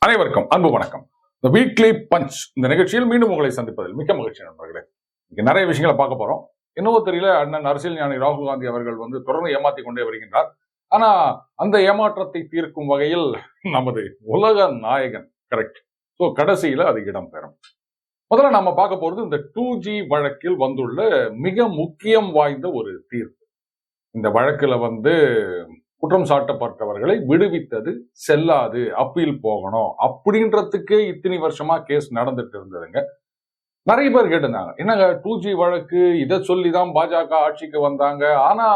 அனைவருக்கும் அன்பு வணக்கம். The Weekly Punch இந்த நிகழ்ச்சியில் மீண்டும் உங்களை சந்திப்பதில் மிக்க மகிழ்ச்சி நண்பர்களே. இங்க நிறைய விஷயங்களை பார்க்க போறோம். என்னவோ தெரியல, அண்ணன் அரசியல் ஞானி ராகுல் காந்தி அவர்கள் தொடர்ந்து ஏமாத்தி கொண்டே வருகின்றார். ஆனா அந்த ஏமாற்றத்தை தீர்க்கும் வகையில் நமது உலக நாயகன் கரெக்ட். ஸோ கடைசியில அது இடம் பெறும். முதல்ல நம்ம பார்க்க போறது இந்த 2G வழக்கில் வந்துள்ள மிக முக்கியம் வாய்ந்த ஒரு தீர்ப்பு. இந்த வழக்குல குற்றம் சாட்டப்பட்டவர்களை விடுவித்தது செல்லாது, அப்பீல் போகணும் அப்படின்றதுக்கு இத்தனை வருஷமா கேஸ் நடந்துட்டு இருந்ததுங்க. நிறைய பேர் கேட்டிருந்தாங்க, என்னங்க 2G வழக்கு, இதை சொல்லிதான் பாஜக ஆட்சிக்கு வந்தாங்க, ஆனா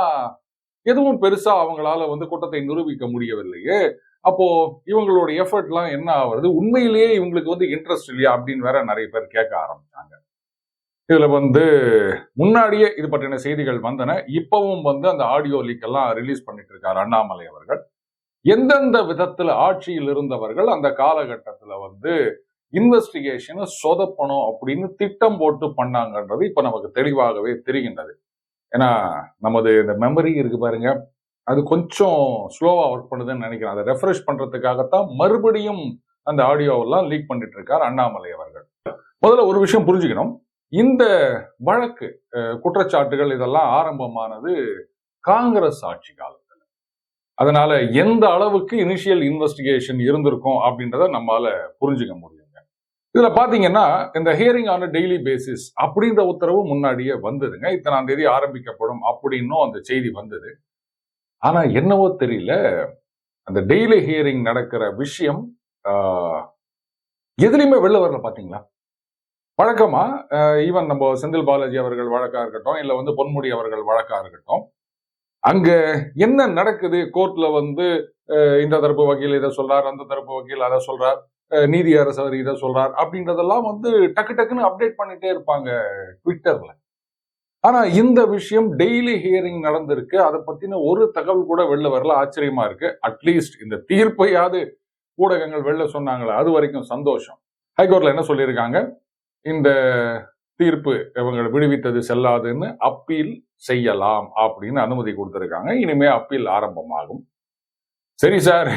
எதுவும் பெருசா அவங்களால குற்றத்தை நிரூபிக்க முடியவில்லையே, அப்போ இவங்களோட எஃபர்ட் எல்லாம் என்ன ஆகுறது, உண்மையிலேயே இவங்களுக்கு இன்ட்ரெஸ்ட் இல்லையா அப்படின்னு வேற நிறைய பேர் கேட்க ஆரம்பிச்சாங்க. இதுல முன்னாடியே இது பற்றின செய்திகள் வந்தன. இப்பவும் அந்த ஆடியோ லீக் எல்லாம் ரிலீஸ் பண்ணிட்டு இருக்காரு அண்ணாமலை அவர்கள். எந்தெந்த விதத்துல ஆட்சியில் இருந்தவர்கள் அந்த காலகட்டத்துல இன்வெஸ்டிகேஷனை சொதப்பணும் அப்படின்னு திட்டம் போட்டு பண்ணாங்கன்றது இப்ப நமக்கு தெளிவாகவே தெரிகின்றது. ஏன்னா நமது இந்த மெமரி இருக்கு பாருங்க, அது கொஞ்சம் ஸ்லோவா ஒர்க் பண்ணுதுன்னு நினைக்கிறேன். அதை ரெஃப்ரெஷ் பண்றதுக்காகத்தான் மறுபடியும் அந்த ஆடியோவெல்லாம் லீக் பண்ணிட்டு இருக்கார் அண்ணாமலை அவர்கள். முதல்ல ஒரு விஷயம் புரிஞ்சுக்கணும், இந்த வழக்கு குற்றச்சாட்டுகள் இதெல்லாம் ஆரம்பமானது காங்கிரஸ் ஆட்சி காலத்தில். அதனால எந்த அளவுக்கு இனிஷியல் இன்வெஸ்டிகேஷன் இருந்திருக்கும் அப்படின்றத நம்மளால புரிஞ்சுக்க முடியுங்க. இதுல பாத்தீங்கன்னா இந்த ஹியரிங் ஆன் டெய்லி பேசிஸ் அப்படின்ற உத்தரவு முன்னாடியே வந்ததுங்க. இத்தனாம் தேதி ஆரம்பிக்கப்படும் அப்படின்னும் அந்த செய்தி வந்தது. ஆனா என்னவோ தெரியல, அந்த டெய்லி ஹியரிங் நடக்கிற விஷயம் எதுலையுமே வெளில வரல. பாத்தீங்களா, வழக்கமா ஈவன் நம்ம செந்தில் பாலாஜி அவர்கள் வழக்கா இருக்கட்டும், இல்ல பொன்முடி அவர்கள் வழக்கா இருக்கட்டும், அங்க என்ன நடக்குது கோர்ட்ல இந்த தரப்பு வக்கீல் இதை சொல்றார், அந்த தரப்பு வக்கீல் அதை சொல்றார், நீதி அரசர் இதை சொல்றார் அப்படின்றதெல்லாம் டக்கு டக்குன்னு அப்டேட் பண்ணிட்டே இருப்பாங்க ட்விட்டர்ல. ஆனா இந்த விஷயம் டெய்லி ஹியரிங் நடந்திருக்கு, அதை பத்தின ஒரு தகவல் கூட வெளில வரல. ஆச்சரியமா இருக்கு. அட்லீஸ்ட் இந்த தீர்ப்பையாவது ஊடகங்கள் வெளில சொன்னாங்களே, அது வரைக்கும் சந்தோஷம். ஹைகோர்ட்ல என்ன சொல்லியிருக்காங்க, இந்த தீர்ப்பு இவங்களை விடுவித்தது செல்லாதுன்னு அப்பீல் செய்யலாம் அப்படின்னு அனுமதி கொடுத்திருக்காங்க. இனிமே அப்பீல் ஆரம்பமாகும். சரி சார்,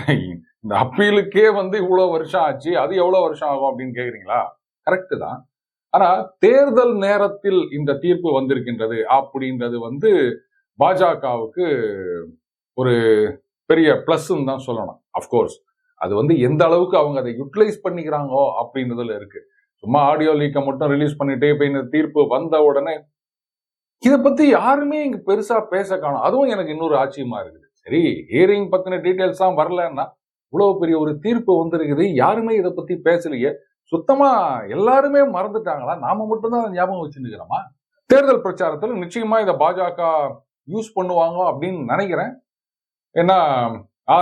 இந்த அப்பீலுக்கே இவ்வளவு வருஷம் ஆச்சு, அது எவ்வளவு வருஷம் ஆகும் அப்படின்னு கேக்குறீங்களா? கரெக்ட் தான். ஆனா தேர்தல் நேரத்தில் இந்த தீர்ப்பு வந்திருக்கின்றது அப்படின்றது பாஜகவுக்கு ஒரு பெரிய பிளஸ் தான் சொல்லணும். அப்கோர்ஸ் அது எந்த அளவுக்கு அவங்க அதை யூட்டிலைஸ் பண்ணிக்கிறாங்களோ அப்படின்றதுல இருக்கு. சும்மா ஆடியோ லீக்கை மட்டும் ரிலீஸ் பண்ணிட்டு இப்ப இந்த தீர்ப்பு வந்த உடனே இதை பத்தி யாருமே இங்க பெருசா பேச காணும். அதுவும் எனக்கு இன்னொரு ஆச்சரியமா இருக்குது. சரி, ஹியரிங் பத்தின டீடைல்ஸ் தான் வரலன்னா, இவ்வளவு பெரிய ஒரு தீர்ப்பு வந்திருக்குது, யாருமே இதை பத்தி பேசலையே, சுத்தமா எல்லாருமே மறந்துட்டாங்களா, நாம மட்டும்தான் ஞாபகம் வச்சுருக்கிறோமா? தேர்தல் பிரச்சாரத்துல நிச்சயமா இதை பாஜக யூஸ் பண்ணுவாங்க அப்படின்னு நினைக்கிறேன். ஏன்னா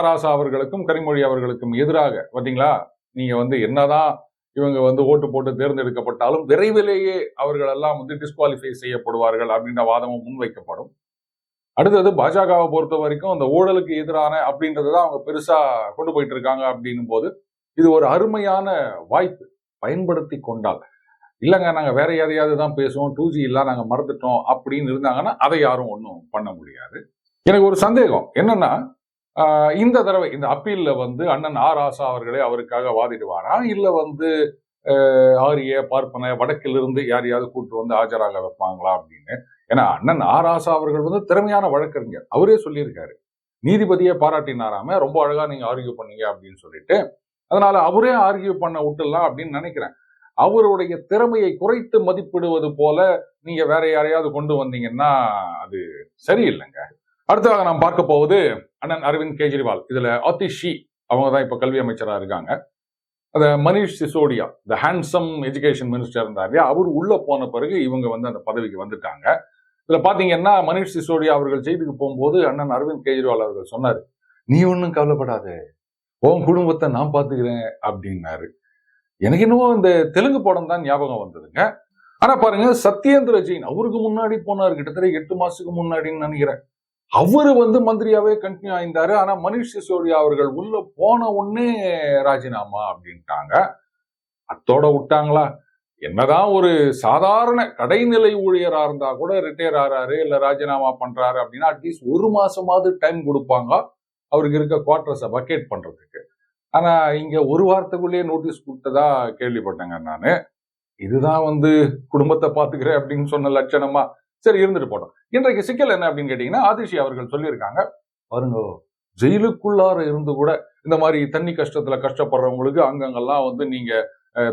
ராசா அவர்களுக்கும் கனிமொழி அவர்களுக்கும் எதிராக பாத்தீங்களா, நீங்க என்னதான் இவங்க ஓட்டு போட்டு தேர்ந்தெடுக்கப்பட்டாலும் விரைவிலேயே அவர்கள் எல்லாம் டிஸ்குவாலிஃபை செய்யப்படுவார்கள் அப்படின்ற வாதமும் முன்வைக்கப்படும். அடுத்தது பாஜகவை பொறுத்த வரைக்கும் அந்த ஊழலுக்கு எதிரான அப்படின்றதான் அவங்க பெருசா கொண்டு போயிட்டு இருக்காங்க அப்படின்னும் போது இது ஒரு அருமையான வாய்ப்பு. பயன்படுத்தி கொண்டால், இல்லைங்க நாங்க வேற எதையாவது தான் பேசுவோம், 2G இல்ல நாங்க மறந்துட்டோம் அப்படின்னு இருந்தாங்கன்னா அதை யாரும் ஒன்றும் பண்ண முடியாது. எனக்கு ஒரு சந்தேகம் என்னன்னா, இந்த தடவை இந்த அப்பீல்ல அண்ணன் ராசா அவர்களே அவருக்காக வாதிடுவாரா, இல்ல ஆரிய பார்ப்பன வடக்கிலிருந்து யாரையாவது கூட்டு ஆஜராக வைப்பாங்களா அப்படின்னு. ஏன்னா அண்ணன் ராசா அவர்கள் திறமையான வழக்கறிஞர். அவரே சொல்லியிருக்காரு, நீதிபதியை பாராட்டினாராம, ரொம்ப அழகா நீங்க ஆர்கியூ பண்ணீங்க அப்படின்னு சொல்லிட்டு. அதனால அவரே ஆர்கியூ பண்ண விட்டுலாம் அப்படின்னு நினைக்கிறேன். அவருடைய திறமையை குறைத்து மதிப்பிடுவது போல நீங்க வேற யாரையாவது கொண்டு வந்தீங்கன்னா அது சரியில்லைங்க. அடுத்ததாக நாம் பார்க்க போவது அண்ணன் அரவிந்த் கெஜ்ரிவால். இதுல ஆதிஷி அவங்க தான் இப்ப கல்வி அமைச்சராக இருக்காங்க. அந்த மனிஷ் சிசோடியா, இந்த ஹேண்ட்சம் எஜுகேஷன் மினிஸ்டர் இருந்தார் இல்லையா, அவர் உள்ள போன பிறகு இவங்க அந்த பதவிக்கு வந்துட்டாங்க. இதுல பாத்தீங்கன்னா மனிஷ் சிசோடியா அவர்கள் செய்திக்கு போகும்போது அண்ணன் அரவிந்த் கெஜ்ரிவால் அவர்கள் சொன்னாரு, நீ ஒன்னும் கவலைப்படாத, உன் குடும்பத்தை நான் பாத்துக்கிறேன் அப்படின்னாரு. எனக்கு என்னவோ இந்த தெலுங்கு படம் தான் ஞாபகம் வந்ததுங்க. ஆனா பாருங்க, சத்யேந்திர ஜெயின் அவருக்கு முன்னாடி போனாரு, கிட்டத்தட்ட 8 மாசத்துக்கு முன்னாடின்னு நினைக்கிறேன். அவரு மந்திரியாவே கண்டினியூ ஆயிருந்தாரு. ஆனா மனிஷ் சிசோடியா அவர்கள் உள்ள போன உடனே ராஜினாமா அப்படின்ட்டாங்க. அத்தோட விட்டாங்களா? என்னதான் ஒரு சாதாரண கடைநிலை ஊழியரா இருந்தா கூட ரிட்டையர் ஆறாரு இல்ல ராஜினாமா பண்றாரு அப்படின்னா அட்லீஸ்ட் 1 மாசமாவது டைம் கொடுப்பாங்க. அவருக்கு இருக்க குவார்டர்ஸை வக்கேட் பண்றதுக்கு. ஆனா இங்க ஒரு வாரத்துக்குள்ளேயே நோட்டீஸ் கொடுத்ததா கேள்விப்பட்டேங்க நானு. இதுதான் வந்து குடும்பத்தை பாத்துக்கிறேன் அப்படின்னு சொன்ன லட்சணமா? சரி, இருந்துட்டு போட்டோம். இன்றைக்கு சிக்கல் என்ன அப்படின்னு கேட்டீங்கன்னா, ஆதிஷி அவர்கள் சொல்லியிருக்காங்க, பாருங்க, ஜெயிலுக்குள்ளார இருந்து கூட இந்த மாதிரி தண்ணி கஷ்டத்துல கஷ்டப்படுறவங்களுக்கு அங்கங்கெல்லாம் வந்து நீங்க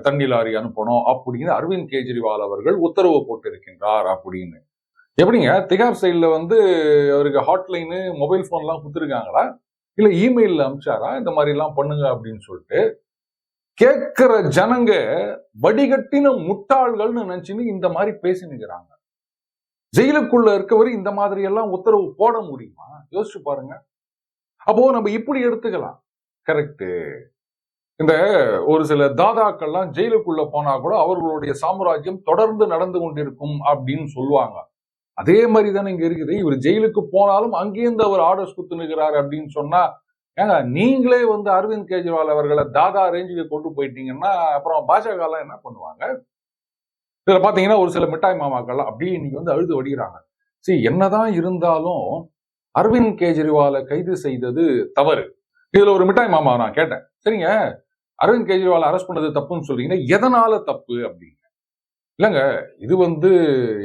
தண்ணி லாரி அனுப்பணும் அப்படின்னு அரவிந்த் கெஜ்ரிவால் அவர்கள் உத்தரவு போட்டிருக்கின்றார் அப்படின்னு. எப்படிங்க திகார் சைட்ல வந்து அவருக்கு ஹாட்லைனு மொபைல் போன் எல்லாம் கொடுத்துருக்காங்களா, இல்ல இமெயில்ல அனுப்பிச்சாரா இந்த மாதிரி எல்லாம் பண்ணுங்க அப்படின்னு சொல்லிட்டு? கேட்கிற ஜனங்க வடிகட்டின முட்டாள்கள்னு நினைச்சுன்னு இந்த மாதிரி பேசினுக்கிறாங்க. ஜெயிலுக்குள்ள இருக்கவர் இந்த மாதிரி எல்லாம் உத்தரவு போட முடியுமா? யோசிச்சு பாருங்க. அப்போ நம்ம இப்படி எடுத்துக்கலாம். கரெக்ட். இந்த ஒரு சில தாதாக்கள்லாம் ஜெயிலுக்குள்ள போனா கூட அவர்களுடைய சாம்ராஜ்யம் தொடர்ந்து நடந்து கொண்டிருக்கும் அப்படின்னு சொல்லுவாங்க. அதே மாதிரி தானே இங்க இருக்குது. இவர் ஜெயிலுக்கு போனாலும் அங்கேருந்து அவர் ஆர்டர்ஸ் குத்துனுக்கிறாரு அப்படின்னு சொன்னா, ஏங்க நீங்களே வந்து அரவிந்த் கெஜ்ரிவால் அவர்களை தாதா ரேஞ்சுக்கு கொண்டு போயிட்டீங்கன்னா அப்புறம் பாஜக எல்லாம் என்ன பண்ணுவாங்க? இதுல பாத்தீங்கன்னா ஒரு சில மிட்டாய் மாமாக்கள்லாம் அப்படியே இன்னைக்கு வந்து அழுது வடிகிறாங்க. சரி, என்னதான் இருந்தாலும் அரவிந்த் கெஜ்ரிவாலை கைது செய்தது தவறு. இதுல ஒரு மிட்டாய் மாமா நான் கேட்டேன், சரிங்க அரவிந்த் கெஜ்ரிவால் அரெஸ்ட் பண்ணது தப்புன்னு சொல்றீங்கன்னா எதனால தப்பு அப்படின்னு. இல்லங்க, இது வந்து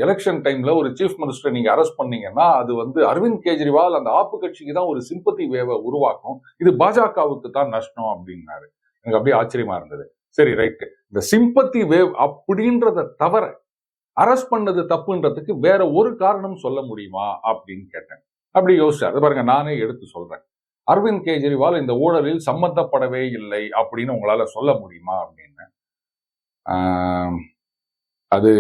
எலெக்ஷன் டைம்ல ஒரு சீஃப் மினிஸ்டர் நீங்க அரெஸ்ட் பண்ணீங்கன்னா அது வந்து அரவிந்த் கெஜ்ரிவால் அந்த ஆப்பு கட்சிக்கு தான் ஒரு சிம்பத்தி வேவை உருவாக்கும், இது பாஜகவுக்கு தான் நஷ்டம் அப்படின்னாரு. எனக்கு அப்படியே ஆச்சரியமா இருந்தது. சரி, ரைட், இந்த சிம்பத்தி வேவ் அப்படின்றத தவிர அரெஸ்ட் பண்ணது தப்புன்றதுக்கு வேற ஒரு காரணம் சொல்ல முடியுமா அப்படின்னு கேட்டேன். அப்படி யோசிச்சாரு. பாருங்க, நானே எடுத்து சொல்றேன். அரவிந்த் கெஜ்ரிவால் இந்த ஊழலில் சம்பந்தப்படவே இல்லை அப்படின்னு உங்களால சொல்ல முடியுமா அப்படின்னு. அது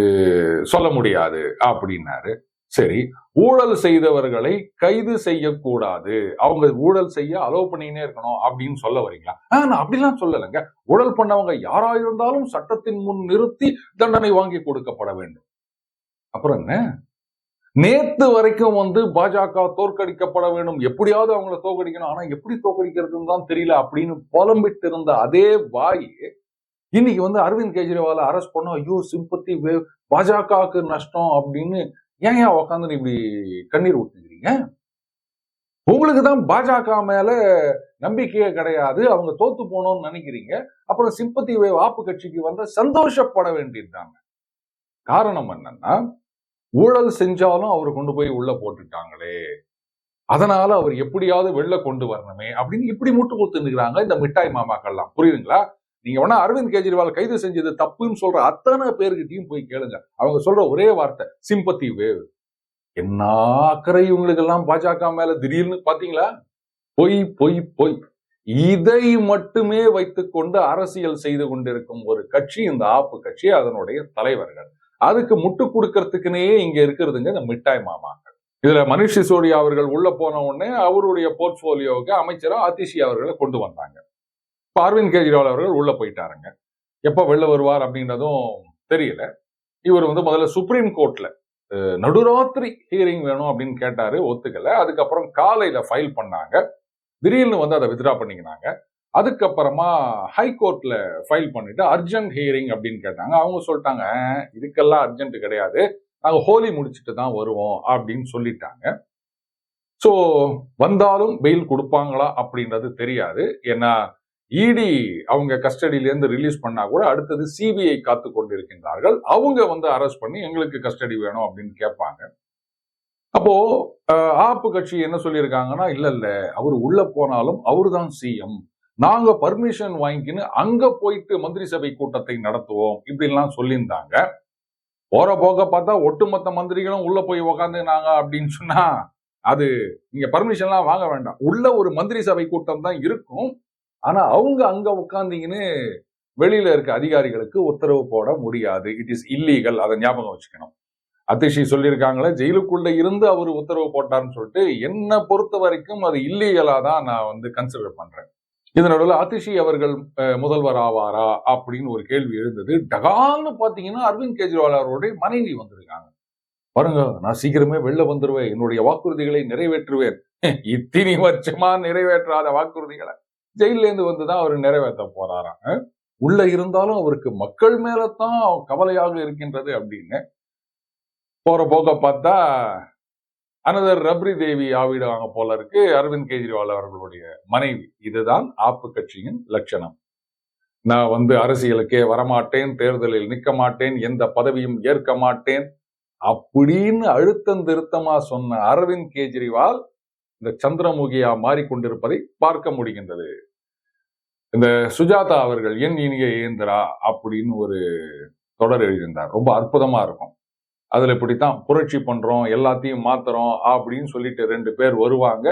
சொல்ல முடியாது அப்படின்னாரு. சரி, ஊழல் செய்தவர்களை கைது செய்யக்கூடாது, அவங்க ஊழல் செய்ய அலோவ் பண்ணினே இருக்கணும் அப்படின்னு சொல்ல வரீங்களா? நான் அப்படிலாம் சொல்லலைங்க. ஊழல் பண்ணவங்க யாரா இருந்தாலும் சட்டத்தின் முன் நிறுத்தி தண்டனை வாங்கி கொடுக்கப்பட வேண்டும். அப்புறம் என்ன, நேத்து வரைக்கும் வந்து பாஜக தோற்கடிக்கப்பட வேண்டும், எப்படியாவது அவங்கள தோற்கடிக்கணும், ஆனா எப்படி தோற்கடிக்கிறதுன்னு தான் தெரியல அப்படின்னு புலம்பிட்டு இருந்த அதே வாய் இன்னைக்கு வந்து அரவிந்த் கெஜ்ரிவாலை அரெஸ்ட் பண்ணோம், ஐயோ சிம்பத்தி வேவ், பாஜகவுக்கு நஷ்டம் அப்படின்னு ஏன் உட்காந்து இப்படி கண்ணீர் ஊத்துக்கிறீங்க? உங்களுக்கு தான் பாஜக மேல நம்பிக்கையே கிடையாது, அவங்க தோத்து போனோம்னு நினைக்கிறீங்க. அப்புறம் சிம்பத்தி வேவ் ஆப்பு கட்சிக்கு வந்த சந்தோஷப்பட வேண்டியதுதாங்க. காரணம் என்னன்னா, ஊழல் செஞ்சாலும் அவர் கொண்டு போய் உள்ள போட்டுட்டாங்களே, அதனால அவர் எப்படியாவது வெளில கொண்டு வரணுமே அப்படின்னு இப்படி முட்டு கொடுத்துருக்காங்க இந்த மிட்டாய் மாமாக்கள்லாம். புரியுதுங்களா? நீங்க வேணா அரவிந்த் கெஜ்ரிவால் கைது செஞ்சது தப்புன்னு சொல்ற அத்தனை பேர்கிட்டையும் போய் கேளுங்க. அவங்க சொல்ற ஒரே வார்த்தை சிம்பத்தி வேவ். என்ன அக்கறை இவங்களுக்கு எல்லாம் பாஜக மேல திடீர்னு பாத்தீங்களா? பொய் பொய் பொய். இதை மட்டுமே வைத்துக் கொண்டு அரசியல் செய்து கொண்டிருக்கும் ஒரு கட்சி இந்த ஆப்பு கட்சி, அதனுடைய தலைவர்கள். அதுக்கு முட்டு கொடுக்கறதுக்குன்னே இங்க இருக்கிறதுங்க இந்த மிட்டாய் மாமாக்கள். இதுல மனிஷ் சிசோடியா அவர்கள் உள்ள போன உடனே அவருடைய போர்ட்போலியோவுக்கு அமைச்சரா ஆதிஷி அவர்களை கொண்டு வந்தாங்க. அரவிந்த் கெஜ்ரிவால் அவர்கள் உள்ள போயிட்டாருங்க. எப்ப வெளில வருவார் அப்படின்றதும் தெரியல. இவர் வந்து முதல்ல சுப்ரீம் கோர்ட்ல நடுராத்திரி ஹியரிங் வேணும் அப்படின்னு கேட்டாரு, ஒத்துக்கல. அதுக்கப்புறம் காலையில ஃபைல் பண்ணாங்க. திடீர்னு வந்து அதை வித்ரா பண்ணிக்கினாங்க. அதுக்கப்புறமா ஹைகோர்ட்ல ஃபைல் பண்ணிட்டு அர்ஜென்ட் ஹியரிங் அப்படின்னு கேட்டாங்க. அவங்க சொல்லிட்டாங்க, இதுக்கெல்லாம் அர்ஜென்ட் கிடையாது, நாங்க ஹோலி முடிச்சுட்டு தான் வருவோம் அப்படின்னு சொல்லிட்டாங்க. சோ வந்தாலும் பெயில் கொடுப்பாங்களா அப்படின்றது தெரியாது. ஏன்னா இடி அவங்க கஸ்டடியில இருந்து ரிலீஸ் பண்ணா கூட அடுத்தது சிபிஐ காத்து கொண்டிருக்கின்றார்கள். அவங்க வந்து அரெஸ்ட் பண்ணி எங்களுக்கு கஸ்டடி வேணும் அப்படின்னு கேட்பாங்க. அப்போ ஆப்பு கட்சி என்ன சொல்லியிருக்காங்கன்னா, இல்ல இல்ல அவர் உள்ள போனாலும் அவரு தான் சிஎம், நாங்க பர்மிஷன் வாங்கிக்கின்னு அங்க போயிட்டு மந்திரி சபை கூட்டத்தை நடத்துவோம் இப்படின்லாம் சொல்லியிருந்தாங்க. போற போக பார்த்தா ஒட்டுமொத்த மந்திரிகளும் உள்ள போய் உக்காந்துனாங்க அப்படின்னு சொன்னா அது நீங்க பர்மிஷன்லாம் வாங்க வேண்டாம். உள்ள ஒரு மந்திரி சபை கூட்டம் தான் இருக்கும். ஆனா அவங்க அங்க உட்கார்ந்தீங்கன்னு வெளியில இருக்க அதிகாரிகளுக்கு உத்தரவு போட முடியாது. It is illegal. அதை ஞாபகம் வச்சுக்கணும். அதிஷி சொல்லியிருக்காங்களே ஜெயிலுக்குள்ள இருந்து அவர் உத்தரவு போட்டார்னு சொல்லிட்டு, என்ன பொறுத்த வரைக்கும் அது இல்லீகலா தான் நான் வந்து கன்சிடர் பண்றேன். இதன் நடுவில் அதிஷி அவர்கள் முதல்வர் ஆவாரா அப்படின்னு ஒரு கேள்வி எழுந்தது. டகால்னு பாத்தீங்கன்னா அரவிந்த் கெஜ்ரிவால் அவருடைய மனைவி வந்திருக்காங்க. பாருங்க, நான் சீக்கிரமே வெளில வந்துருவேன், என்னுடைய வாக்குறுதிகளை நிறைவேற்றுவேன். இத்தனை வருஷமா நிறைவேற்றாத வாக்குறுதிகளை ஜெயில இருந்து வந்துதான் அவர் நிறைவேற்ற போறாராம். உள்ள இருந்தாலும் அவருக்கு மக்கள் மேலதான் கவலையாக இருக்கின்றது அப்படின்னு. போற போக பார்த்தா அனதர் ரப்ரி தேவி ஆவிடுவாங்க போல இருக்கு அரவிந்த் கெஜ்ரிவால் அவர்களுடைய மனைவி. இதுதான் ஆப்பு கட்சியின் லட்சணம். நான் அரசியலுக்கே வரமாட்டேன், தேர்தலில் நிற்க மாட்டேன், எந்த பதவியும் ஏற்க மாட்டேன் அப்படின்னு அழுத்தம் திருத்தமா சொன்ன அரவிந்த் கெஜ்ரிவால் இந்த சந்திரமுகியா மாறிக்கொண்டிருப்பதை பார்க்க முடிகின்றது. இந்த சுஜாதா அவர்கள் என் இனிய இயந்திரா அப்படின்னு ஒரு தொடர் எழுதியிருந்தார். ரொம்ப அற்புதமா இருக்கும். அதுல இப்படித்தான் புரட்சி பண்றோம், எல்லாத்தையும் மாத்துறோம் அப்படின்னு சொல்லிட்டு 2 பேர் வருவாங்க.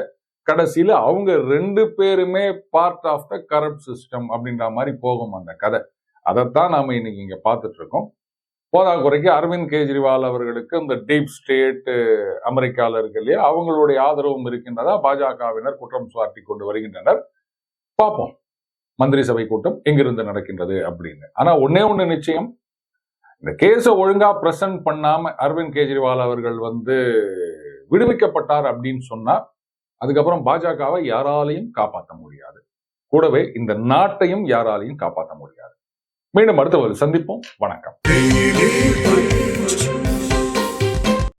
கடைசியில அவங்க 2 பேருமே part of the corrupt system அப்படின்ற மாதிரி போகும் அந்த கதை. அதைத்தான் நாம இன்னைக்கு இங்க பார்த்துட்டு இருக்கோம். போதாக்குறைக்கு அரவிந்த் கெஜ்ரிவால் அவர்களுக்கு இந்த டீப் ஸ்டேட் அமெரிக்கால இருக்கு இல்லையா, அவங்களுடைய ஆதரவும் இருக்கின்றதா பாஜகவினர் குற்றம் சாட்டி கொண்டு வருகின்றனர். பார்ப்போம் மந்திரி சபை கூட்டம் எங்கிருந்து நடக்கின்றது அப்படின்னு. ஆனா ஒண்ணு நிச்சயம், இந்த கேஸை ஒழுங்கா பிரசன்ட் பண்ணாம அரவிந்த் கெஜ்ரிவால் அவர்கள் விடுவிக்கப்பட்டார் அப்படின்னு சொன்னா அதுக்கப்புறம் பாஜகவை யாராலையும் காப்பாற்ற முடியாது. கூடவே இந்த நாட்டையும் யாராலையும் காப்பாற்ற முடியாது. மீண்டும் அடுத்த ஒரு சந்திப்போம். வணக்கம்.